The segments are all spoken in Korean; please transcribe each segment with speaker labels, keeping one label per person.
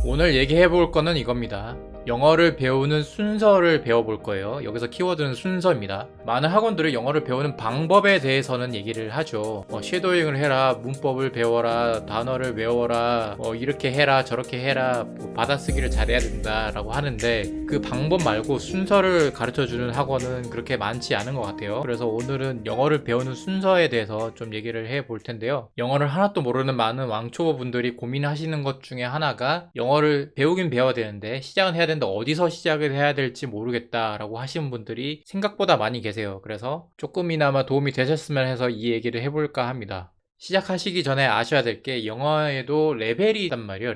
Speaker 1: 오늘 얘기해 볼 거는 이겁니다. 영어를 배우는 순서를 배워볼 거예요. 여기서 키워드는 순서입니다. 많은 학원들이 영어를 배우는 방법에 대해서는 얘기를 하죠. 쉐도잉을 해라, 문법을 배워라, 단어를 외워라, 이렇게 해라, 저렇게 해라, 받아쓰기를 잘해야 된다라고 하는데 그 방법 말고 순서를 가르쳐주는 학원은 그렇게 많지 않은 것 같아요. 그래서 오늘은 영어를 배우는 순서에 대해서 좀 얘기를 해 볼 텐데요. 영어를 하나도 모르는 많은 왕초보분들이 고민하시는 것 중에 하나가 영어를 배우긴 배워야 되는데 시작은 해야 되는데 어디서 시작을 해야 될지 모르겠다라고 하시는 분들이 생각보다 많이 계세요. 그래서 조금이나마 도움이 되셨으면 해서 이 얘기를 해볼까 합니다. 시작하시기 전에 아셔야 될 게 영어에도 레벨이 있단 말이에요.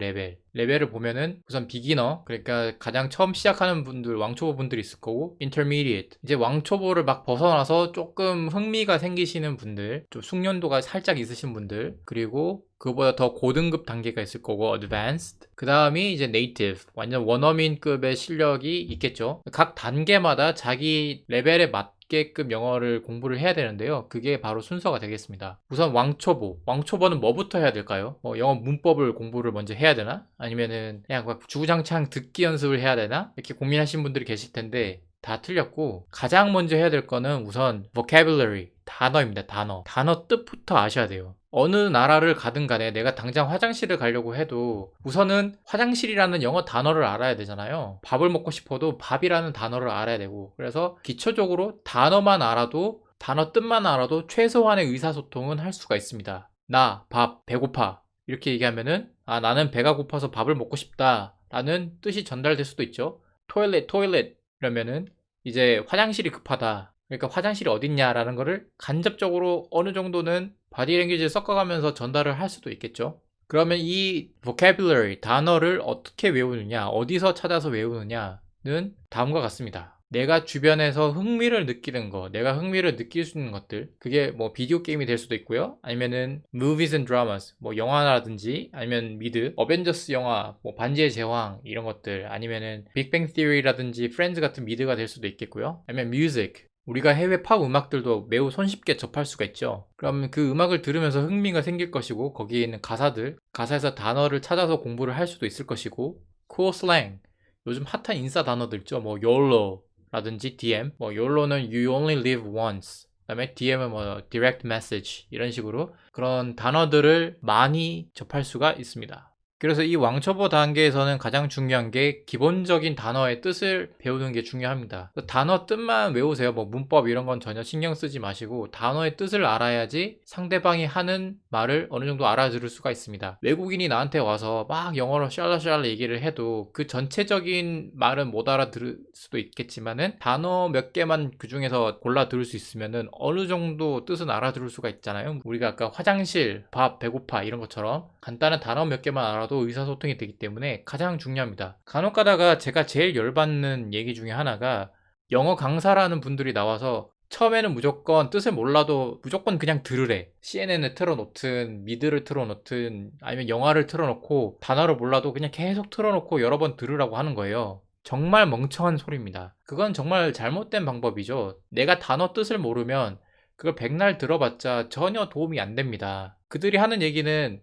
Speaker 1: 레벨을 보면은 우선 비기너, 그러니까 가장 처음 시작하는 분들, 왕초보 분들이 있을 거고, intermediate, 이제 왕초보를 막 벗어나서 조금 흥미가 생기시는 분들, 좀 숙련도가 살짝 있으신 분들, 그리고 그보다 더 고등급 단계가 있을 거고, advanced, 그 다음이 이제 native, 완전 원어민급의 실력이 있겠죠. 각 단계마다 자기 레벨에 맞게끔 영어를 공부를 해야 되는데요. 그게 바로 순서가 되겠습니다. 우선 왕초보는 뭐부터 해야 될까요? 영어 문법을 공부를 먼저 해야 되나? 아니면은 그냥 막 주구장창 듣기 연습을 해야 되나? 이렇게 고민하시는 분들이 계실 텐데 다 틀렸고, 가장 먼저 해야 될 거는 우선 vocabulary, 단어입니다. 단어 뜻부터 아셔야 돼요. 어느 나라를 가든 간에 내가 당장 화장실을 가려고 해도 우선은 화장실이라는 영어 단어를 알아야 되잖아요. 밥을 먹고 싶어도 밥이라는 단어를 알아야 되고, 그래서 기초적으로 단어만 알아도, 단어 뜻만 알아도 최소한의 의사소통은 할 수가 있습니다. 나, 밥, 배고파, 이렇게 얘기하면은 나는 배가 고파서 밥을 먹고 싶다 라는 뜻이 전달될 수도 있죠. toilet 이러면은 이제 화장실이 급하다, 그러니까 화장실이 어딨냐라는 거를 간접적으로 어느 정도는 바디랭귀지를 섞어가면서 전달을 할 수도 있겠죠. 그러면 이 vocabulary, 단어를 어떻게 외우느냐, 어디서 찾아서 외우느냐는 다음과 같습니다. 내가 주변에서 흥미를 느끼는 거, 내가 흥미를 느낄 수 있는 것들, 그게 뭐 비디오 게임이 될 수도 있고요, 아니면은 movies and dramas, 뭐 영화라든지, 아니면 미드, 어벤져스 영화, 뭐 반지의 제왕 이런 것들, 아니면은 빅뱅 티어리라든지 프렌즈 같은 미드가 될 수도 있겠고요, 아니면 music, 우리가 해외 팝 음악들도 매우 손쉽게 접할 수가 있죠. 그럼 그 음악을 들으면서 흥미가 생길 것이고, 거기에 있는 가사들, 가사에서 단어를 찾아서 공부를 할 수도 있을 것이고, cool slang, 요즘 핫한 인싸 단어들 있죠. 뭐 YOLO 라든지 DM, 뭐 YOLO는 You Only Live Once, 그다음에 DM은 뭐 Direct Message, 이런 식으로 그런 단어들을 많이 접할 수가 있습니다. 그래서 이 왕초보 단계에서는 가장 중요한 게 기본적인 단어의 뜻을 배우는 게 중요합니다. 단어 뜻만 외우세요. 뭐 문법 이런 건 전혀 신경 쓰지 마시고 단어의 뜻을 알아야지 상대방이 하는 말을 어느 정도 알아들을 수가 있습니다. 외국인이 나한테 와서 막 영어로 샬라샬라 얘기를 해도 그 전체적인 말은 못 알아들을 수도 있겠지만은 단어 몇 개만 그 중에서 골라 들을 수 있으면은 어느 정도 뜻은 알아들을 수가 있잖아요. 우리가 아까 화장실, 밥, 배고파 이런 것처럼 간단한 단어 몇 개만 알아도 의사소통이 되기 때문에 가장 중요합니다. 간혹 가다가 제가 제일 열받는 얘기 중에 하나가, 영어 강사라는 분들이 나와서 처음에는 무조건 뜻을 몰라도 무조건 그냥 들으래. CNN을 틀어놓든 미드를 틀어놓든 아니면 영화를 틀어놓고 단어를 몰라도 그냥 계속 틀어놓고 여러 번 들으라고 하는 거예요. 정말 멍청한 소리입니다. 그건 정말 잘못된 방법이죠. 내가 단어 뜻을 모르면 그걸 백날 들어봤자 전혀 도움이 안 됩니다. 그들이 하는 얘기는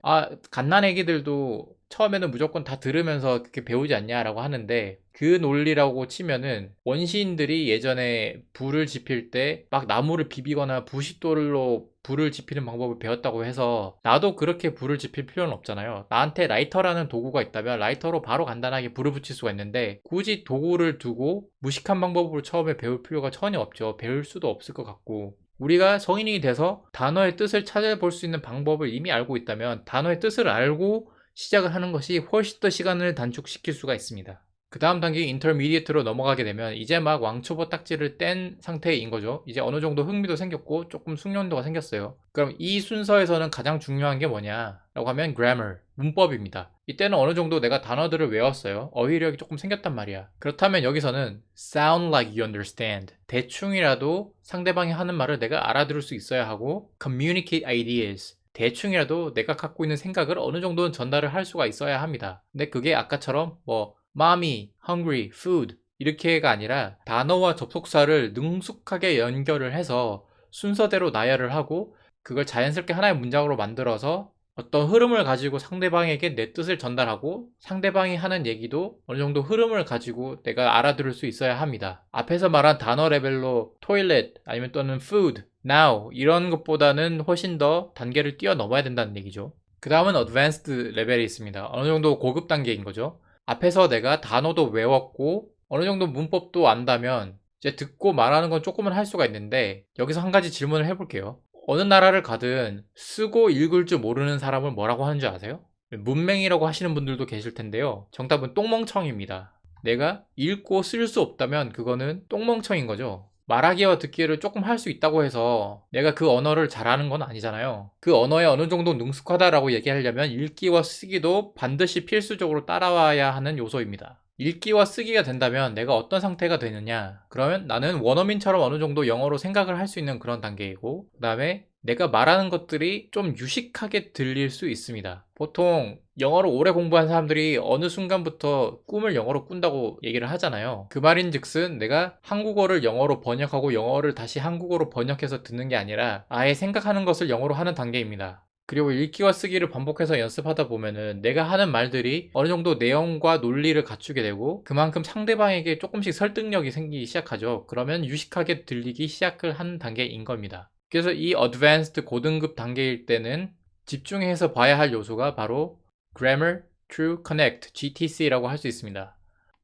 Speaker 1: 갓난 애기들도 처음에는 무조건 다 들으면서 그렇게 배우지 않냐라고 하는데, 그 논리라고 치면은 원시인들이 예전에 불을 지필 때 막 나무를 비비거나 부싯돌로 불을 지피는 방법을 배웠다고 해서 나도 그렇게 불을 지필 필요는 없잖아요. 나한테 라이터라는 도구가 있다면 라이터로 바로 간단하게 불을 붙일 수가 있는데, 굳이 도구를 두고 무식한 방법으로 처음에 배울 필요가 전혀 없죠. 배울 수도 없을 것 같고, 우리가 성인이 돼서 단어의 뜻을 찾아볼 수 있는 방법을 이미 알고 있다면 단어의 뜻을 알고 시작을 하는 것이 훨씬 더 시간을 단축시킬 수가 있습니다. 그 다음 단계 인터미디에이트로 넘어가게 되면 이제 막 왕초보 딱지를 뗀 상태인 거죠. 이제 어느 정도 흥미도 생겼고 조금 숙련도가 생겼어요. 그럼 이 순서에서는 가장 중요한 게 뭐냐라고 하면 grammar, 문법입니다. 이때는 어느 정도 내가 단어들을 외웠어요. 어휘력이 조금 생겼단 말이야. 그렇다면 여기서는 sound like you understand, 대충이라도 상대방이 하는 말을 내가 알아들을 수 있어야 하고, communicate ideas, 대충이라도 내가 갖고 있는 생각을 어느 정도는 전달을 할 수가 있어야 합니다. 근데 그게 아까처럼 뭐 mommy, hungry, food 이렇게가 아니라 단어와 접속사를 능숙하게 연결을 해서 순서대로 나열을 하고 그걸 자연스럽게 하나의 문장으로 만들어서 어떤 흐름을 가지고 상대방에게 내 뜻을 전달하고 상대방이 하는 얘기도 어느 정도 흐름을 가지고 내가 알아들을 수 있어야 합니다. 앞에서 말한 단어 레벨로 toilet 아니면 또는 food, now 이런 것보다는 훨씬 더 단계를 뛰어넘어야 된다는 얘기죠. 그 다음은 advanced 레벨이 있습니다. 어느 정도 고급 단계인 거죠. 앞에서 내가 단어도 외웠고 어느 정도 문법도 안다면 이제 듣고 말하는 건 조금은 할 수가 있는데 여기서 한 가지 질문을 해볼게요. 어느 나라를 가든 쓰고 읽을 줄 모르는 사람을 뭐라고 하는 줄 아세요? 문맹이라고 하시는 분들도 계실 텐데요. 정답은 똥멍청입니다. 내가 읽고 쓸 수 없다면 그거는 똥멍청인 거죠. 말하기와 듣기를 조금 할 수 있다고 해서 내가 그 언어를 잘하는 건 아니잖아요. 그 언어에 어느 정도 능숙하다라고 얘기하려면 읽기와 쓰기도 반드시 필수적으로 따라와야 하는 요소입니다. 읽기와 쓰기가 된다면 내가 어떤 상태가 되느냐? 그러면 나는 원어민처럼 어느 정도 영어로 생각을 할 수 있는 그런 단계이고, 그 다음에 내가 말하는 것들이 좀 유식하게 들릴 수 있습니다. 보통 영어를 오래 공부한 사람들이 어느 순간부터 꿈을 영어로 꾼다고 얘기를 하잖아요. 그 말인 즉슨 내가 한국어를 영어로 번역하고 영어를 다시 한국어로 번역해서 듣는 게 아니라 아예 생각하는 것을 영어로 하는 단계입니다. 그리고 읽기와 쓰기를 반복해서 연습하다 보면은 내가 하는 말들이 어느 정도 내용과 논리를 갖추게 되고 그만큼 상대방에게 조금씩 설득력이 생기기 시작하죠. 그러면 유식하게 들리기 시작을 한 단계인 겁니다. 그래서 이 어드밴스드 고등급 단계일 때는 집중해서 봐야 할 요소가 바로 Grammar, True, Connect, GTC라고 할 수 있습니다.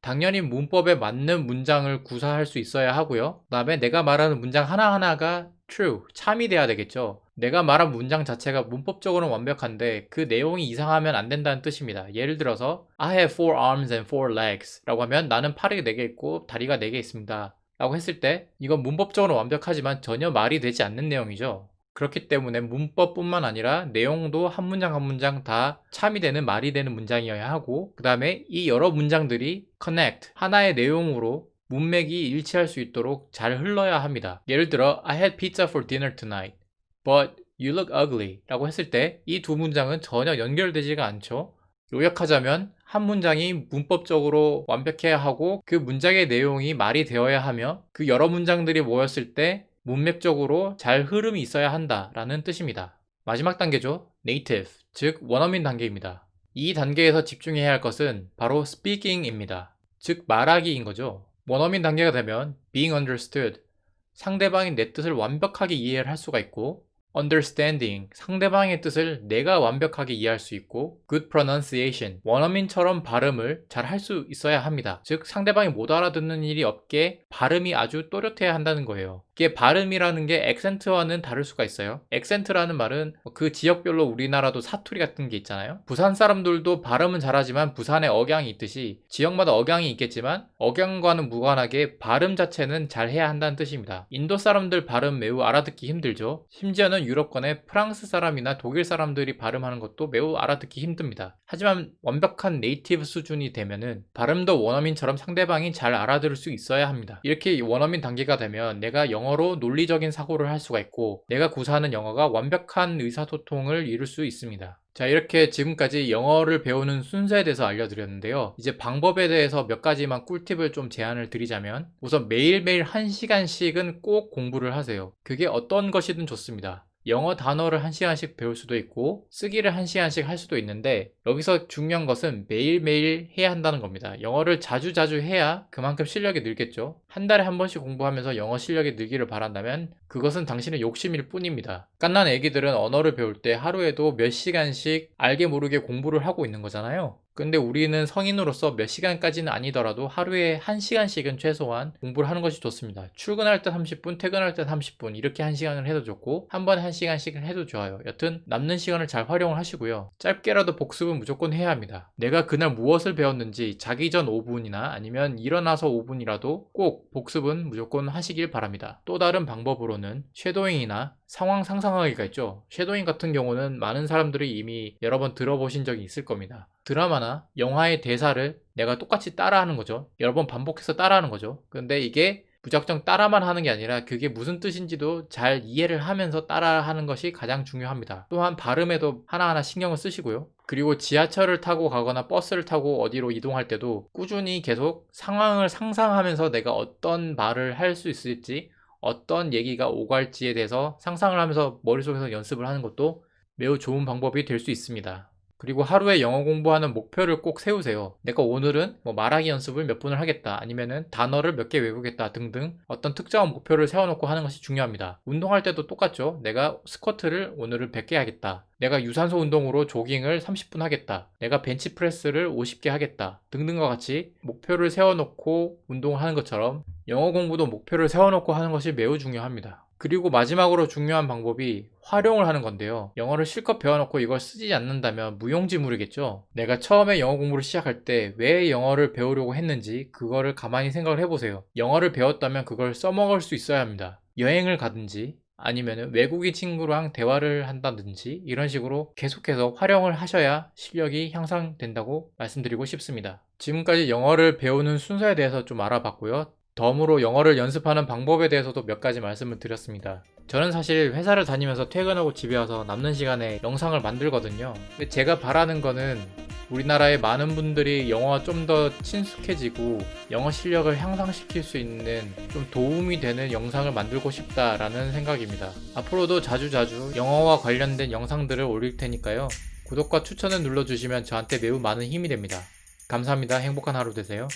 Speaker 1: 당연히 문법에 맞는 문장을 구사할 수 있어야 하고요. 그 다음에 내가 말하는 문장 하나하나가 true, 참이 돼야 되겠죠. 내가 말한 문장 자체가 문법적으로는 완벽한데 그 내용이 이상하면 안 된다는 뜻입니다. 예를 들어서 I have 4 arms and 4 legs 라고 하면 나는 팔이 4개 있고 다리가 4개 있습니다 라고 했을 때 이건 문법적으로 완벽하지만 전혀 말이 되지 않는 내용이죠. 그렇기 때문에 문법뿐만 아니라 내용도 한 문장 한 문장 다 참이 되는 말이 되는 문장이어야 하고 그 다음에 이 여러 문장들이 connect, 하나의 내용으로 문맥이 일치할 수 있도록 잘 흘러야 합니다. 예를 들어 I had pizza for dinner tonight, but you look ugly 라고 했을 때 이 두 문장은 전혀 연결되지가 않죠. 요약하자면 한 문장이 문법적으로 완벽해야 하고 그 문장의 내용이 말이 되어야 하며 그 여러 문장들이 모였을 때 문맥적으로 잘 흐름이 있어야 한다라는 뜻입니다. 마지막 단계죠. Native, 즉 원어민 단계입니다. 이 단계에서 집중해야 할 것은 바로 speaking입니다. 즉 말하기인 거죠. 원어민 단계가 되면 being understood, 상대방이 내 뜻을 완벽하게 이해를 할 수가 있고 understanding, 상대방의 뜻을 내가 완벽하게 이해할 수 있고 good pronunciation, 원어민처럼 발음을 잘 할 수 있어야 합니다. 즉 상대방이 못 알아듣는 일이 없게 발음이 아주 또렷해야 한다는 거예요. 이게 발음이라는 게 액센트와는 다를 수가 있어요. 액센트라는 말은 그 지역별로 우리나라도 사투리 같은 게 있잖아요. 부산 사람들도 발음은 잘하지만 부산에 억양이 있듯이 지역마다 억양이 있겠지만 억양과는 무관하게 발음 자체는 잘 해야 한다는 뜻입니다. 인도 사람들 발음 매우 알아듣기 힘들죠. 심지어는 유럽권의 프랑스 사람이나 독일 사람들이 발음하는 것도 매우 알아듣기 힘듭니다. 하지만 완벽한 네이티브 수준이 되면은 발음도 원어민처럼 상대방이 잘 알아들을 수 있어야 합니다. 이렇게 원어민 단계가 되면 내가 영어로 논리적인 사고를 할 수가 있고 내가 구사하는 영어가 완벽한 의사소통을 이룰 수 있습니다. 자, 이렇게 지금까지 영어를 배우는 순서에 대해서 알려드렸는데요. 이제 방법에 대해서 몇 가지만 꿀팁을 좀 제안을 드리자면 우선 매일매일 1시간씩은 꼭 공부를 하세요. 그게 어떤 것이든 좋습니다. 영어 단어를 1시간씩 배울 수도 있고 쓰기를 1시간씩 할 수도 있는데 여기서 중요한 것은 매일매일 해야 한다는 겁니다. 영어를 자주자주 해야 그만큼 실력이 늘겠죠. 한 달에 한 번씩 공부하면서 영어 실력이 늘기를 바란다면 그것은 당신의 욕심일 뿐입니다. 갓난 애기들은 언어를 배울 때 하루에도 몇 시간씩 알게 모르게 공부를 하고 있는 거잖아요. 근데 우리는 성인으로서 몇 시간까지는 아니더라도 하루에 1시간씩은 최소한 공부를 하는 것이 좋습니다. 출근할 때 30분, 퇴근할 때 30분 이렇게 1시간을 해도 좋고 한 번에 1시간씩 해도 좋아요. 여튼 남는 시간을 잘 활용을 하시고요. 짧게라도 복습은 무조건 해야 합니다. 내가 그날 무엇을 배웠는지 자기 전 5분이나 아니면 일어나서 5분이라도 꼭 복습은 무조건 하시길 바랍니다. 또 다른 방법으로는 쉐도잉이나 상황 상상하기가 있죠. 쉐도잉 같은 경우는 많은 사람들이 이미 여러 번 들어보신 적이 있을 겁니다. 드라마나 영화의 대사를 내가 똑같이 따라하는 거죠. 여러 번 반복해서 따라하는 거죠. 근데 이게 무작정 따라만 하는 게 아니라 그게 무슨 뜻인지도 잘 이해를 하면서 따라하는 것이 가장 중요합니다. 또한 발음에도 하나하나 신경을 쓰시고요. 그리고 지하철을 타고 가거나 버스를 타고 어디로 이동할 때도 꾸준히 계속 상황을 상상하면서 내가 어떤 말을 할 수 있을지 어떤 얘기가 오갈지에 대해서 상상을 하면서 머릿속에서 연습을 하는 것도 매우 좋은 방법이 될 수 있습니다. 그리고 하루에 영어 공부하는 목표를 꼭 세우세요. 내가 오늘은 말하기 연습을 몇 분을 하겠다, 아니면은 단어를 몇 개 외우겠다 등등 어떤 특정한 목표를 세워놓고 하는 것이 중요합니다. 운동할 때도 똑같죠. 내가 스쿼트를 오늘은 100개 하겠다, 내가 유산소 운동으로 조깅을 30분 하겠다, 내가 벤치프레스를 50개 하겠다 등등과 같이 목표를 세워놓고 운동을 하는 것처럼 영어 공부도 목표를 세워놓고 하는 것이 매우 중요합니다. 그리고 마지막으로 중요한 방법이 활용을 하는 건데요. 영어를 실컷 배워놓고 이걸 쓰지 않는다면 무용지물이겠죠. 내가 처음에 영어 공부를 시작할 때 왜 영어를 배우려고 했는지 그거를 가만히 생각을 해보세요. 영어를 배웠다면 그걸 써먹을 수 있어야 합니다. 여행을 가든지 아니면 외국인 친구랑 대화를 한다든지 이런 식으로 계속해서 활용을 하셔야 실력이 향상된다고 말씀드리고 싶습니다. 지금까지 영어를 배우는 순서에 대해서 좀 알아봤고요. 덤으로 영어를 연습하는 방법에 대해서도 몇 가지 말씀을 드렸습니다. 저는 사실 회사를 다니면서 퇴근하고 집에 와서 남는 시간에 영상을 만들거든요. 근데 제가 바라는 거는 우리나라의 많은 분들이 영어와 좀 더 친숙해지고 영어 실력을 향상시킬 수 있는 좀 도움이 되는 영상을 만들고 싶다라는 생각입니다. 앞으로도 자주자주 영어와 관련된 영상들을 올릴 테니까요. 구독과 추천을 눌러주시면 저한테 매우 많은 힘이 됩니다. 감사합니다. 행복한 하루 되세요.